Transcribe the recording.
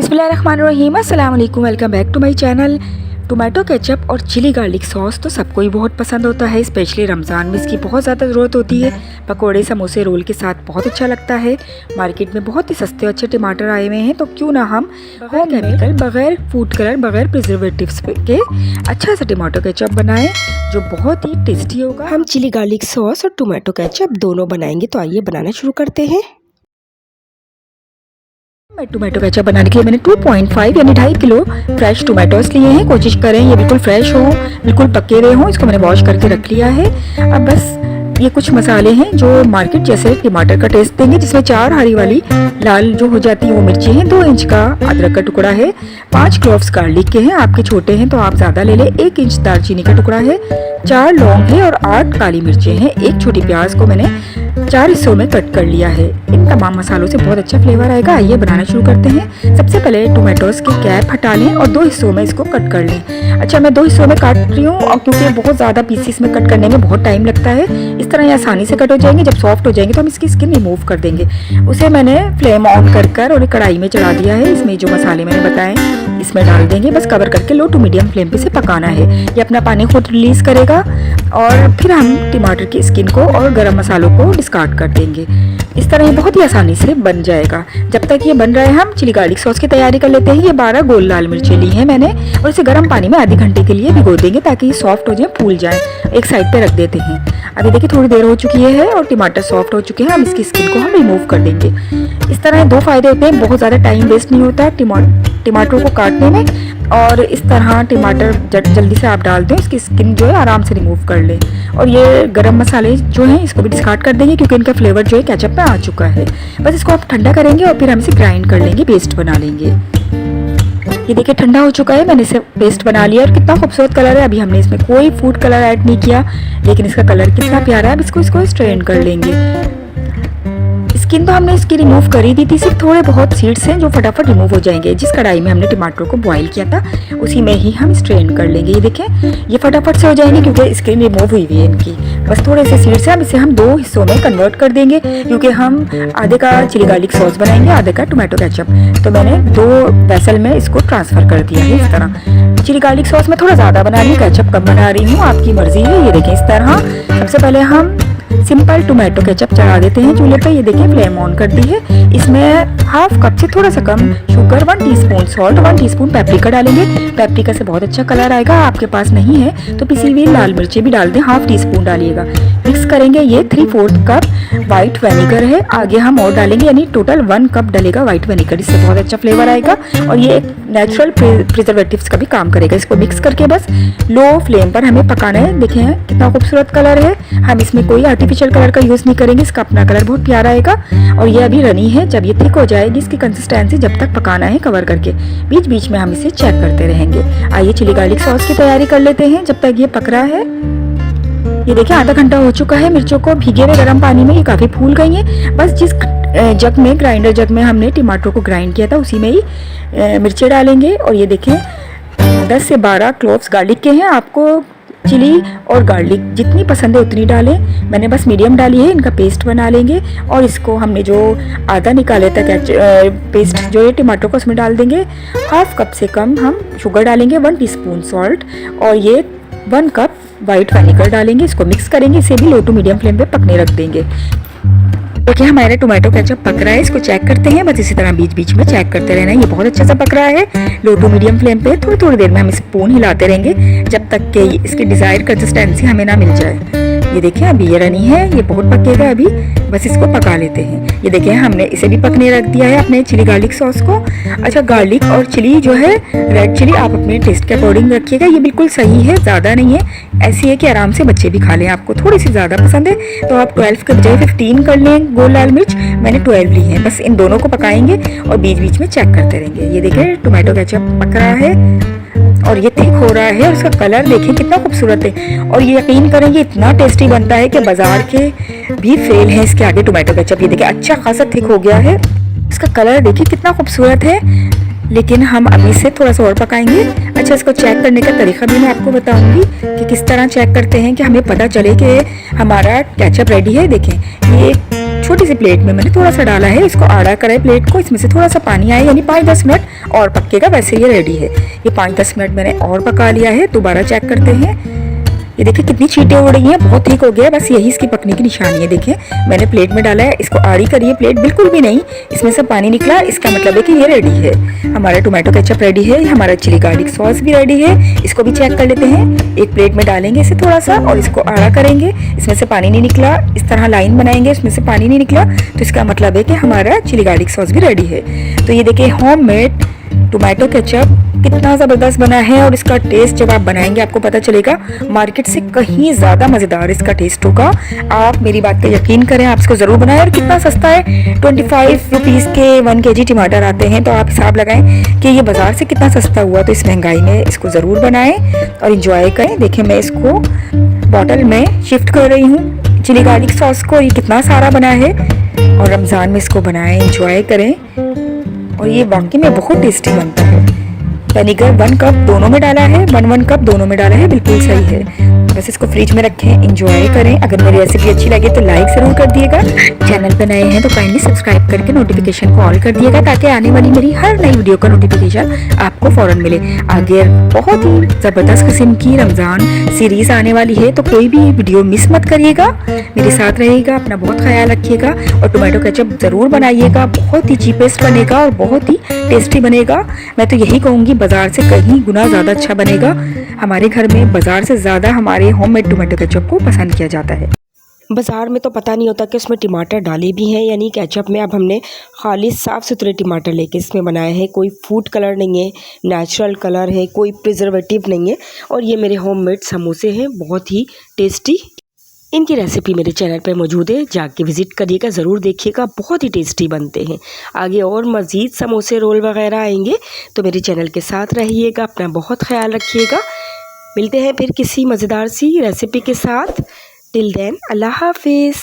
बिस्मिल्लाहिर्रहमानिर्रहीम, अस्सलाम वालेकुम, welcome back to my channel. Tomato ketchup और चिली गार्लिक सॉस तो सबको ही बहुत पसंद होता है। स्पेशली रमज़ान में इसकी बहुत ज़्यादा ज़रूरत होती है। पकोड़े, समोसे, रोल के साथ बहुत अच्छा लगता है। मार्केट में बहुत ही सस्ते और अच्छे टमाटर आए हुए हैं, तो क्यों ना हम होम केमिकल, बग़ैर फूड कलर, बग़ैर प्रिजर्वेटिव्स के अच्छा सा टमाटो केचप बनाएं जो बहुत ही टेस्टी होगा। हम चिली गार्लिक सॉस और टोमेटो केचप दोनों बनाएंगे, तो आइए बनाना शुरू करते हैं। टोमेटो केचप बनाने के लिए मैंने 2.5 यानी 2.5 किलो फ्रेश टोमेटोस लिए हैं। कोशिश करें ये बिल्कुल फ्रेश हो, बिल्कुल पके हुए हों। इसको मैंने वॉश करके रख लिया है। अब बस ये कुछ मसाले हैं जो मार्केट जैसे टमाटर का टेस्ट देंगे, जिसमें 4 हरी वाली लाल जो हो जाती है वो मिर्ची हैं, 2 इंच का अदरक का टुकड़ा है, 5 क्लोव्स गार्लिक के हैं। आपके छोटे हैं तो आप ज़्यादा ले लें। 1 इंच दालचीनी का टुकड़ा है, 4 लौंग है और 8 काली मिर्चें हैं। एक छोटी प्याज को मैंने 4 हिस्सों में कट कर लिया है। इन तमाम मसालों से बहुत अच्छा फ्लेवर आएगा। आइए बनाना शुरू करते हैं। सबसे पहले टोमेटोस की कैप हटा लें और 2 हिस्सों में इसको कट कर लें। अच्छा, मैं 2 हिस्सों में काट रही हूँ और क्योंकि बहुत ज़्यादा पीसीस में कट करने में बहुत टाइम लगता है। इस तरह ये आसानी से कट हो जाएंगे। जब सॉफ्ट हो जाएंगे तो हम इसकी स्किन रिमूव कर देंगे। उसे मैंने फ्लेम ऑन कर और कढ़ाई में चढ़ा दिया है। इसमें जो मसाले मैंने बताए इसमें डाल देंगे। बस कवर करके लो टू मीडियम फ्लेम पे से पकाना है। ये अपना पानी खुद रिलीज़ करेगा और फिर हम टमाटर की स्किन को और गरम मसालों को डिस्कार्ड कर देंगे। इस तरह ये बहुत ही आसानी से बन जाएगा। जब तक ये बन रहा है हम चिली गार्लिक सॉस की तैयारी कर लेते हैं। ये 12 गोल लाल मिर्चें ली हैं मैंने और इसे गर्म पानी में आधे घंटे के लिए भिगो देंगे ताकि ये सॉफ्ट हो जाए, फूल जाए। एक साइड पे रख देते हैं। अभी देखिए थोड़ी देर हो चुकी है और टमाटर सॉफ्ट हो चुके हैं। अब इसकी स्किन को हम रिमूव कर देंगे। इस तरह 2 फायदे होते हैं। बहुत ज़्यादा टाइम वेस्ट नहीं होता टमाटरों को काटने में, और इस तरह टमाटर जल्दी से आप डाल दें, इसकी स्किन जो है आराम से रिमूव कर लें। और ये गरम मसाले जो हैं इसको भी डिस्कार्ड कर देंगे क्योंकि इनका फ्लेवर जो है केचप में आ चुका है। बस इसको आप ठंडा करेंगे और फिर हम इसे ग्राइंड कर लेंगे, पेस्ट बना लेंगे। ये देखिए ठंडा हो चुका है, मैंने इसे पेस्ट बना लिया और कितना खूबसूरत कलर है। अभी हमने इसमें कोई फूड कलर ऐड नहीं किया, लेकिन इसका कलर कितना प्यारा है। अब इसको स्ट्रेन कर लेंगे। स्किन तो हमने इसकी रिमूव कर ही दी थी, सिर्फ थोड़े बहुत सीड्स हैं जो फटाफट रिमूव हो जाएंगे। जिस कढ़ाई में हमने टमाटर को बॉईल किया था उसी में ही हम स्ट्रेन कर लेंगे। ये देखें ये फटाफट से हो जाएंगे क्योंकि स्किन रिमूव हुई हुई है इनकी। बस थोड़े से सीड्स हैं। अब इसे हम 2 हिस्सों में कन्वर्ट कर देंगे क्योंकि हम आधे का चिली गार्लिक सॉस बनाएंगे, आधे का टोमेटो केचप। तो मैंने 2 वेसल में इसको ट्रांसफ़र कर दिया है। इस तरह चिली गार्लिक सॉस में थोड़ा ज़्यादा बना रही हूँ, केचप कम बना रही हूँ, आपकी मर्जी है। ये देखें इस तरह सबसे पहले हम सिंपल टोमेटो केचप चढ़ा देते हैं चूल्हे पे। ये देखिए फ्लेम ऑन कर दी है। इसमें हाफ कप से थोड़ा सा कम sugar, 1 teaspoon salt, 1 teaspoon paprika डालेंगे। पेपरिका से बहुत अच्छा कलर आएगा। आपके पास नहीं है तो पिसी हुई लाल मिर्ची भी डाल दें, हाफ टीस्पून डालिएगा। मिक्स करेंगे। ये 3/4 कप वाइट विनेगर है, आगे हम और डालेंगे, यानी टोटल 1 कप डलेगा वाइट विनेगर। इससे बहुत अच्छा फ्लेवर आएगा और ये एक नेचुरल प्रिजर्वेटिव्स का भी काम करेगा। इसको मिक्स करके बस लो फ्लेम पर हमें पकाना है। देखें कितना खूबसूरत कलर है। हम इसमें कोई आर्टिफिशियल कलर का यूज़ नहीं करेंगे, इसका अपना कलर बहुत प्यारा आएगा। और ये अभी रनी है। जब ये थिक हो जाएगी इसकी कंसिस्टेंसी, जब तक पकाना है कवर करके, बीच बीच में हम इसे चेक करते रहेंगे। आइए चिली गार्लिक सॉस की तैयारी कर लेते हैं जब तक ये पक रहा है। ये देखिए आधा घंटा हो चुका है। मिर्चों को भीगे हुए गर्म पानी में ये काफ़ी फूल गई हैं। बस जिस जग में, ग्राइंडर जग में हमने टमाटर को ग्राइंड किया था उसी में ही मिर्चें डालेंगे। और ये देखें 10 से 12 क्लोव्स गार्लिक के हैं। आपको चिली और गार्लिक जितनी पसंद है उतनी डालें। मैंने बस मीडियम डाली है। इनका पेस्ट बना लेंगे और इसको हमने जो आधा निकाले था पेस्ट जो है टमाटर को, उसमें डाल देंगे। हाफ कप से कम हम शुगर डालेंगे, 1 टीस्पून सॉल्ट और ये 1 कप वाइट विनेगर डालेंगे। इसको मिक्स करेंगे। इसे भी लो टू मीडियम फ्लेम पे पकने रख देंगे। देखिए हमारे टोमेटो केचप पक रहा है। इसको चेक करते हैं। बस इसी तरह बीच बीच में चेक करते रहना है। ये बहुत अच्छा सा पक रहा है। लो टू मीडियम फ्लेम पे थोड़ी थोड़ी देर में हम स्पून हिलाते रहेंगे जब तक कि इसकी डिजायर्ड कंसिस्टेंसी हमें ना मिल जाए। ये देखिए अभी ये रनी है, ये बहुत पकेगा अभी। बस इसको पका लेते हैं। ये देखिए हमने इसे भी पकने रख दिया है अपने चिली गार्लिक सॉस को। अच्छा, गार्लिक और चिली जो है रेड चिली आप अपने टेस्ट के अकॉर्डिंग रखिएगा। ये बिल्कुल सही है, ज़्यादा नहीं है। ऐसी है कि आराम से बच्चे भी खा लें। आपको थोड़ी सी ज़्यादा पसंद है तो आप 12 के बजाय 15 कर लें गोल लाल मिर्च। मैंने 12 ली है। बस इन दोनों को पकाएंगे और बीच बीच में चेक करते रहेंगे। ये देखिए टोमेटो केचप पक रहा है और ये थिक हो रहा है और उसका कलर देखिए कितना खूबसूरत है। और ये यकीन करें ये इतना टेस्टी बनता है कि बाजार के भी फेल है इसके आगे टोमेटो केचप। ये देखिए अच्छा खासा थिक हो गया है। इसका कलर देखिए कितना खूबसूरत है। लेकिन हम अभी से थोड़ा सा और पकाएंगे। अच्छा, इसको चेक करने का तरीका भी मैं आपको बताऊंगी कि किस तरह चेक करते हैं कि हमें पता चले कि हमारा केचप रेडी है। देखें, ये एक छोटी सी प्लेट में मैंने थोड़ा सा डाला है, इसको आड़ा करा है प्लेट को, इसमें से थोड़ा सा पानी आया, यानी 5-10 मिनट और पक्केगा, वैसे ये रेडी है। ये 5-10 मिनट मैंने और पका लिया है। दोबारा चेक करते हैं। ये देखिए कितनी छींटें हो रही हैं, बहुत ठीक हो गया। बस यही इसकी पकने की निशानी है। देखिए मैंने प्लेट में डाला है, इसको आड़ी करिए प्लेट, बिल्कुल भी नहीं इसमें से पानी निकला, इसका मतलब है कि ये रेडी है। हमारा टोमेटो केचप रेडी है, हमारा चिली गार्लिक सॉस भी रेडी है। इसको भी चेक कर लेते हैं। एक प्लेट में डालेंगे इसे थोड़ा सा और इसको आड़ा करेंगे, इसमें से पानी नहीं निकला, इस तरह लाइन बनाएंगे, इसमें से पानी नहीं निकला, तो इसका मतलब है कि हमारा चिली गार्लिक सॉस भी रेडी है। तो ये देखिए होममेड टोमेटो केचप कितना ज़बरदस्त बना है, और इसका टेस्ट जब आप बनाएंगे आपको पता चलेगा मार्केट से कहीं ज़्यादा मज़ेदार इसका टेस्ट होगा। आप मेरी बात पे यकीन करें, आप इसको ज़रूर बनाएं। और कितना सस्ता है, 25 रुपीज़ के 1 kg टमाटर आते हैं, तो आप हिसाब लगाएं कि ये बाज़ार से कितना सस्ता हुआ। तो इस महंगाई में इसको ज़रूर बनाएं और इंजॉय करें। देखिए मैं इसको बॉटल में शिफ्ट कर रही हूँ चिली गार्लिक सॉस को। ये कितना सारा बना है, और रमज़ान में इसको बनाएं, इंजॉय करें, और ये वाकई में बहुत टेस्टी बनता है। विनेगर 1 कप दोनों में डाला है, 1 कप दोनों में डाला है, बिल्कुल सही है। बस इसको फ्रिज में रखें, एंजॉय करें। अगर मेरी रेसिपी अच्छी लगे तो लाइक ज़रूर कर दिएगा। चैनल पे नए हैं तो काइंडली सब्सक्राइब करके नोटिफिकेशन को ऑल कर दिएगा, ताकि आने वाली मेरी हर नई वीडियो का नोटिफिकेशन आपको फ़ौरन मिले। आगे बहुत ही ज़बरदस्त किस्म की रमज़ान सीरीज़ आने वाली है, तो कोई भी वीडियो मिस मत करिएगा, मेरे साथ रहिएगा, अपना बहुत ख्याल रखिएगा, और टोमेटो केचप ज़रूर बनाइएगा। बहुत ही चीपेस्ट बनेगा और बहुत ही टेस्टी बनेगा। मैं तो यही कहूँगी बाज़ार से कहीं गुना ज़्यादा अच्छा बनेगा। हमारे घर में बाज़ार से ज़्यादा हमारे होममेड टोमेटो केचप को पसंद किया जाता है। बाज़ार में तो पता नहीं होता कि उसमें टमाटर डाले भी हैं, यानी केचप में अब हमने खाली साफ़ सुथरे टमाटर लेके इसमें बनाया है। कोई फूड कलर नहीं है, नेचुरल कलर है, कोई प्रिजर्वेटिव नहीं है। और ये मेरे होममेड समोसे हैं, बहुत ही टेस्टी। इनकी रेसिपी मेरे चैनल पर मौजूद है, जाके विज़िट करिएगा, ज़रूर देखिएगा, बहुत ही टेस्टी बनते हैं। आगे और मज़ीद समोसे रोल वगैरह आएंगे, तो मेरे चैनल के साथ रहिएगा, अपना बहुत ख्याल रखिएगा। मिलते हैं फिर किसी मज़ेदार सी रेसिपी के साथ। टिल देन अल्लाह हाफिज़।